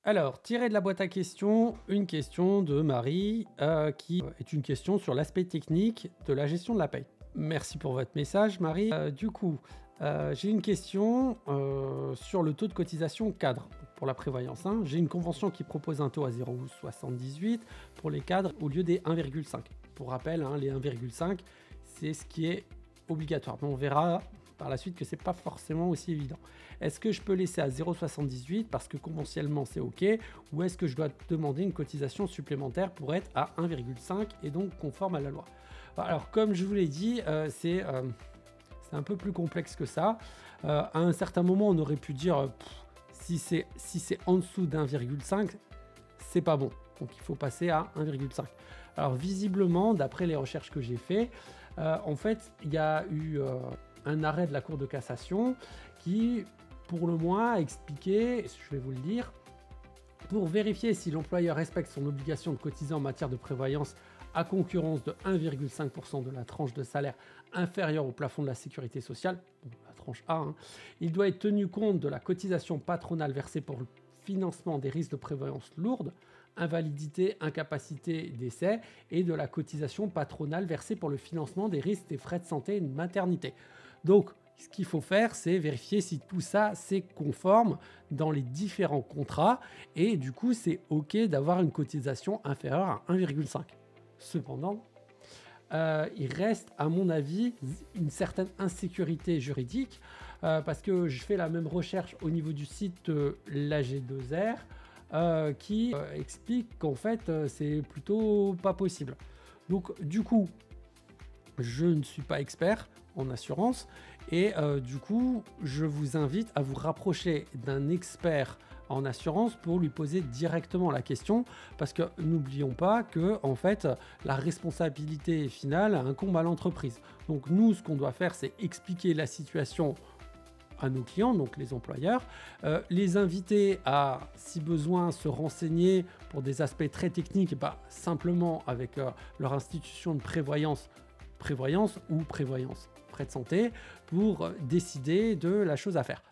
Alors, tiré de la boîte à questions, une question de Marie, qui est une question sur l'aspect technique de la gestion de la paye. Merci pour votre message, Marie. J'ai une question sur le taux de cotisation cadre pour la prévoyance, hein. J'ai une convention qui propose un taux à 0,78 pour les cadres au lieu des 1,5. Pour rappel, hein, les 1,5, c'est ce qui est obligatoire. Mais on verra par la suite que c'est pas forcément aussi évident. Est-ce que je peux laisser à 0,78 parce que conventionnellement c'est OK, ou est-ce que je dois demander une cotisation supplémentaire pour être à 1,5 et donc conforme à la loi? Alors comme je vous l'ai dit, c'est un peu plus complexe que ça. À un certain moment, on aurait pu dire si c'est en dessous d'1,5, c'est pas bon. Donc il faut passer à 1,5. Alors visiblement, d'après les recherches que j'ai fait, en fait, il y a eu un arrêt de la Cour de cassation qui, pour le moins, a expliqué, je vais vous le dire, pour vérifier si l'employeur respecte son obligation de cotiser en matière de prévoyance à concurrence de 1,5% de la tranche de salaire inférieure au plafond de la sécurité sociale, donc la tranche A, hein, il doit être tenu compte de la cotisation patronale versée pour le financement des risques de prévoyance lourde, invalidité, incapacité, décès, et de la cotisation patronale versée pour le financement des risques des frais de santé et de maternité. Donc, ce qu'il faut faire, c'est vérifier si tout ça c'est conforme dans les différents contrats et du coup, c'est OK d'avoir une cotisation inférieure à 1,5. Cependant, il reste, à mon avis, une certaine insécurité juridique parce que je fais la même recherche au niveau du site l'AG2R qui explique qu'en fait, c'est plutôt pas possible. Donc, du coup, je ne suis pas expert en assurance et du coup, je vous invite à vous rapprocher d'un expert en assurance pour lui poser directement la question parce que n'oublions pas que en fait la responsabilité finale incombe à l'entreprise. Donc nous, ce qu'on doit faire, c'est expliquer la situation à nos clients, donc les employeurs, les inviter à, si besoin, se renseigner pour des aspects très techniques, simplement avec leur institution de prévoyance ou prévoyance frais de santé pour décider de la chose à faire.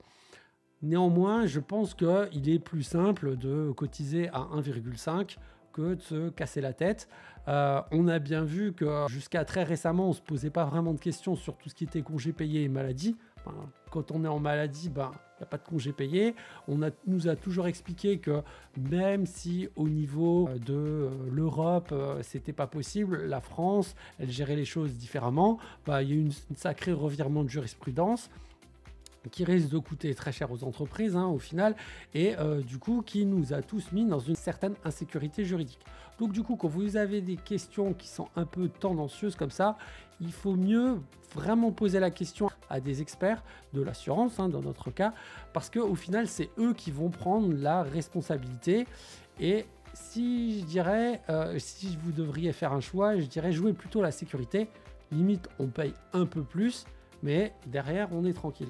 Néanmoins, je pense qu'il est plus simple de cotiser à 1,5 que de se casser la tête. On a bien vu que jusqu'à très récemment, on ne se posait pas vraiment de questions sur tout ce qui était congés payés et maladie. Quand on est en maladie, il n'y a pas de congés payés. Nous a toujours expliqué que même si au niveau de l'Europe, c'était pas possible, la France, elle gérait les choses différemment. Il y a eu une sacrée revirement de jurisprudence qui risque de coûter très cher aux entreprises au final et du coup qui nous a tous mis dans une certaine insécurité juridique. Donc du coup, quand vous avez des questions qui sont un peu tendancieuses comme ça, il faut mieux vraiment poser la question à des experts de l'assurance, dans notre cas, parce qu'au final, c'est eux qui vont prendre la responsabilité. Et si je dirais, si vous devriez faire un choix, je dirais jouer plutôt la sécurité. Limite, on paye un peu plus, mais derrière, on est tranquille.